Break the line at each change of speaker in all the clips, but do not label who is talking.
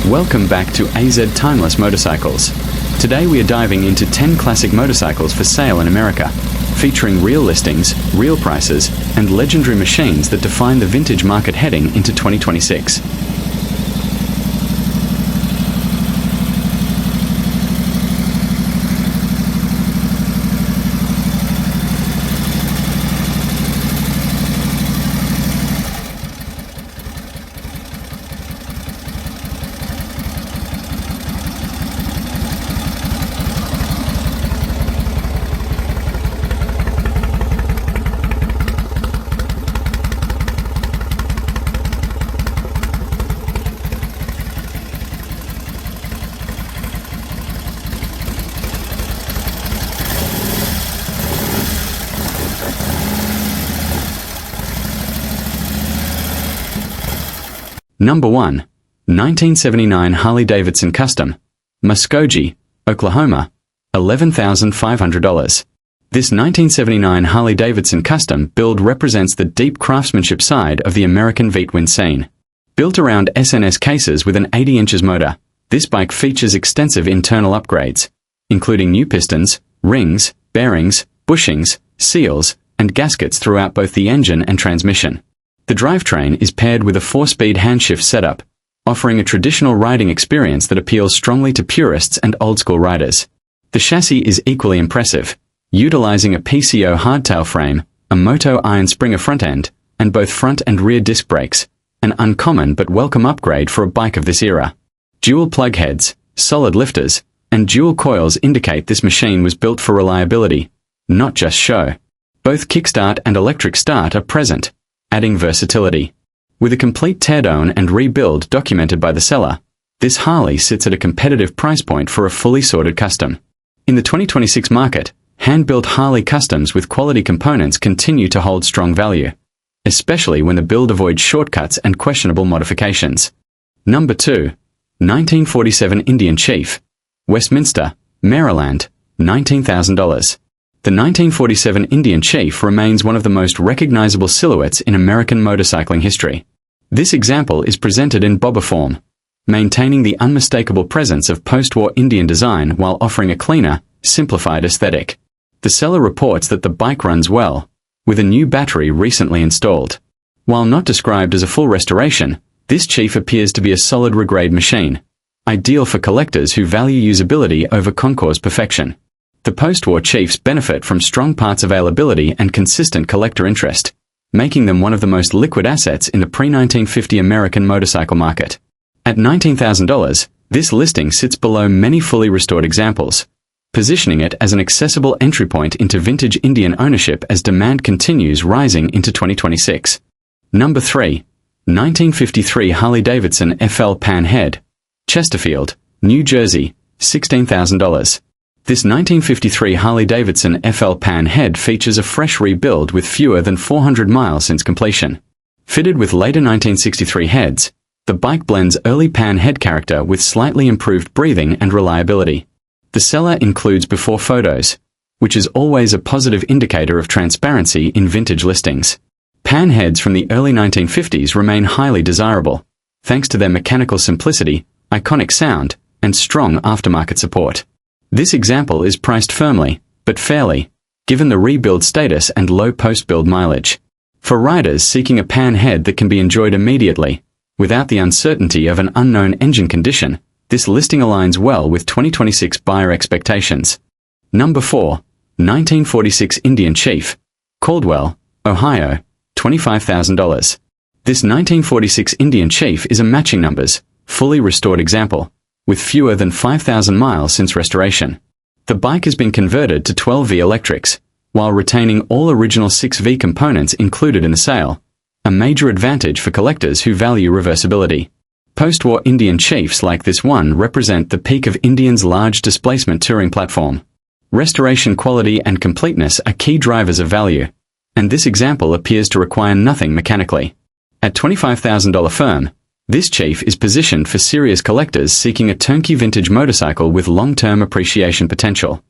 Welcome back to AZ Timeless Motorcycles. Today we are diving into 10 classic motorcycles for sale in America, featuring real listings, real prices, and legendary machines that define the vintage market heading into 2026. Number 1. 1979 Harley-Davidson Custom, Muskogee, Oklahoma, $11,500. This 1979 Harley-Davidson Custom build represents the deep craftsmanship side of the American V-twin scene. Built around SNS cases with an 80 inches motor, this bike features extensive internal upgrades, including new pistons, rings, bearings, bushings, seals, and gaskets throughout both the engine and transmission. The drivetrain is paired with a 4-speed handshift setup, offering a traditional riding experience that appeals strongly to purists and old-school riders. The chassis is equally impressive, utilizing a PCO hardtail frame, a Moto iron Springer front end, and both front and rear disc brakes, an uncommon but welcome upgrade for a bike of this era. Dual plug heads, solid lifters, and dual coils indicate this machine was built for reliability, not just show. Both kickstart and electric start are present, adding versatility. With a complete teardown and rebuild documented by the seller, this Harley sits at a competitive price point for a fully sorted custom. In the 2026 market, hand-built Harley customs with quality components continue to hold strong value, especially when the build avoids shortcuts and questionable modifications. Number 2. 1947 Indian Chief, Westminster, Maryland, $19,000. The 1947 Indian Chief remains one of the most recognizable silhouettes in American motorcycling history. This example is presented in bobber form, maintaining the unmistakable presence of post-war Indian design while offering a cleaner, simplified aesthetic. The seller reports that the bike runs well, with a new battery recently installed. While not described as a full restoration, this Chief appears to be a solid regrade machine, ideal for collectors who value usability over concours perfection. The post-war Chiefs benefit from strong parts availability and consistent collector interest, making them one of the most liquid assets in the pre-1950 American motorcycle market. At $19,000, this listing sits below many fully restored examples, positioning it as an accessible entry point into vintage Indian ownership as demand continues rising into 2026. Number 3. 1953 Harley-Davidson FL Pan Head, Chesterfield, New Jersey, $16,000. This 1953 Harley-Davidson FL Pan Head features a fresh rebuild with fewer than 400 miles since completion. Fitted with later 1963 heads, the bike blends early Pan Head character with slightly improved breathing and reliability. The seller includes before photos, which is always a positive indicator of transparency in vintage listings. Pan heads from the early 1950s remain highly desirable, thanks to their mechanical simplicity, iconic sound, and strong aftermarket support. This example is priced firmly, but fairly, given the rebuild status and low post-build mileage. For riders seeking a pan head that can be enjoyed immediately, without the uncertainty of an unknown engine condition, this listing aligns well with 2026 buyer expectations. Number 4. 1946 Indian Chief, Caldwell, Ohio, $25,000. This 1946 Indian Chief is a matching numbers, fully restored example, with fewer than 5,000 miles since restoration. The bike has been converted to 12V electrics, while retaining all original 6V components included in the sale, a major advantage for collectors who value reversibility. Post-war Indian Chiefs like this one represent the peak of Indian's large displacement touring platform. Restoration quality and completeness are key drivers of value, and this example appears to require nothing mechanically. At $25,000 firm, this Chief is positioned for serious collectors seeking a turnkey vintage motorcycle with long-term appreciation potential.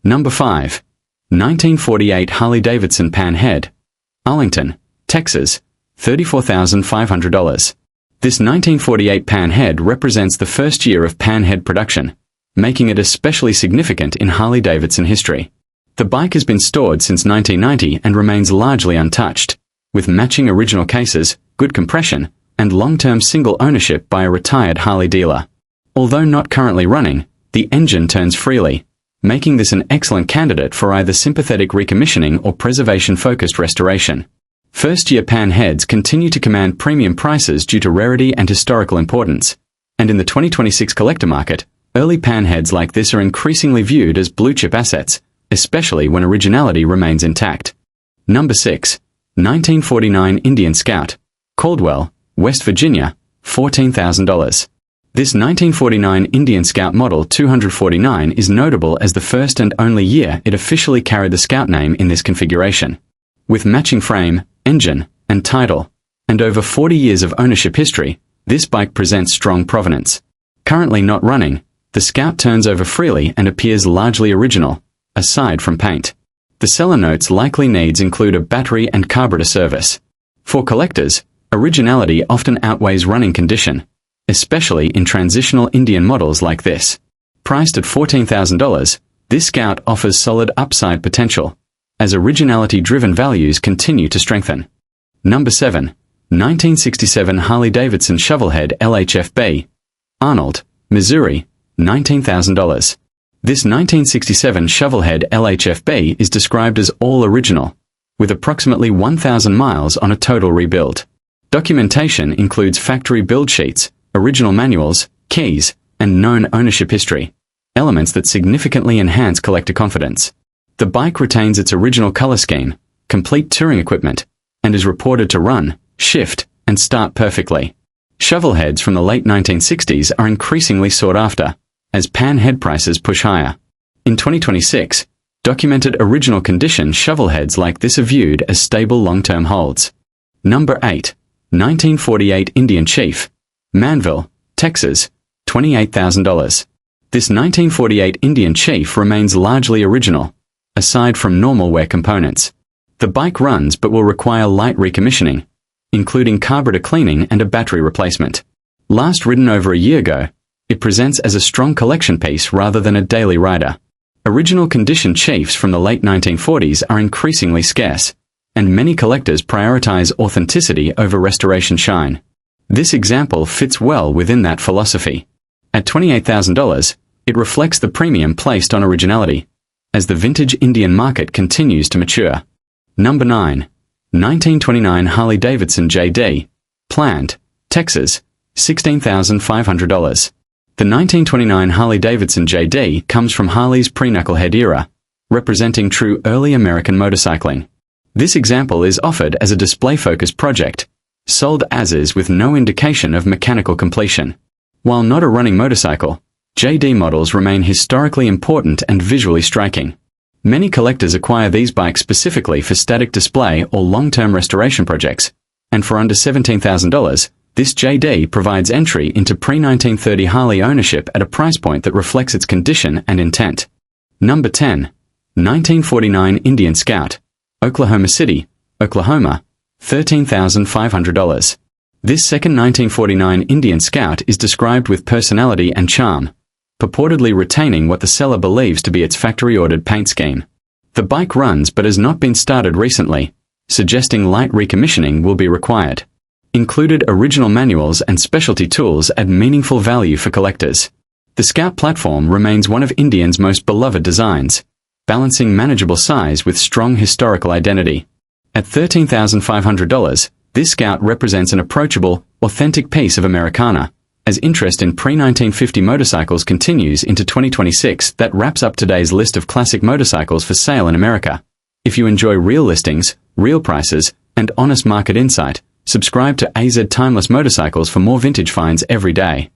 Number 5. 1948 Harley-Davidson Pan Head, Arlington, Texas, $34,500. This 1948 panhead represents the first year of panhead production, making it especially significant in Harley-Davidson history. The bike has been stored since 1990 and remains largely untouched, with matching original cases, good compression, and long-term single ownership by a retired Harley dealer. Although not currently running, the engine turns freely, making this an excellent candidate for either sympathetic recommissioning or preservation-focused restoration. First-year panheads continue to command premium prices due to rarity and historical importance, and in the 2026 collector market, early panheads like this are increasingly viewed as blue-chip assets, especially when originality remains intact. Number 6. 1949 Indian Scout, Caldwell, West Virginia, $14,000. This 1949 Indian Scout Model 249 is notable as the first and only year it officially carried the Scout name in this configuration. With matching frame, engine, and title, and over 40 years of ownership history, this bike presents strong provenance. Currently not running, the Scout turns over freely and appears largely original, aside from paint. The seller notes likely needs include a battery and carburetor service. For collectors, originality often outweighs running condition, especially in transitional Indian models like this. Priced at $14,000, this Scout offers solid upside potential, as originality-driven values continue to strengthen. Number 7. 1967 Harley-Davidson Shovelhead LHFB, Arnold, Missouri, $19,000. This 1967 Shovelhead LHFB is described as all original, with approximately 1,000 miles on a total rebuild. Documentation includes factory build sheets, original manuals, keys, and known ownership history, elements that significantly enhance collector confidence. The bike retains its original color scheme, complete touring equipment, and is reported to run, shift, and start perfectly. Shovelheads from the late 1960s are increasingly sought after, as panhead prices push higher. In 2026, documented original condition shovelheads like this are viewed as stable long-term holds. Number 8. 1948 Indian Chief, Manville, Texas, $28,000. This 1948 Indian Chief remains largely original, aside from normal wear components. The bike runs but will require light recommissioning, including carburetor cleaning and a battery replacement. Last ridden over a year ago, it presents as a strong collection piece rather than a daily rider. Original condition Chiefs from the late 1940s are increasingly scarce, and many collectors prioritize authenticity over restoration shine. This example fits well within that philosophy. At $28,000, it reflects the premium placed on originality, as the vintage Indian market continues to mature. Number 9. 1929 Harley-Davidson JD, Plant, Texas, $16,500. The 1929 Harley-Davidson JD comes from Harley's pre-knucklehead era, representing true early American motorcycling. This example is offered as a display-focused project, sold as is with no indication of mechanical completion. While not a running motorcycle, JD models remain historically important and visually striking. Many collectors acquire these bikes specifically for static display or long-term restoration projects, and for under $17,000, this JD provides entry into pre-1930 Harley ownership at a price point that reflects its condition and intent. Number 10. 1949 Indian Scout, Oklahoma City, Oklahoma, $13,500. This second 1949 Indian Scout is described with personality and charm, purportedly retaining what the seller believes to be its factory-ordered paint scheme. The bike runs but has not been started recently, suggesting light recommissioning will be required. Included original manuals and specialty tools add meaningful value for collectors. The Scout platform remains one of Indian's most beloved designs, balancing manageable size with strong historical identity. At $13,500, this Scout represents an approachable, authentic piece of Americana. As interest in pre-1950 motorcycles continues into 2026, that wraps up today's list of classic motorcycles for sale in America. If you enjoy real listings, real prices, and honest market insight, subscribe to AZ Timeless Motorcycles for more vintage finds every day.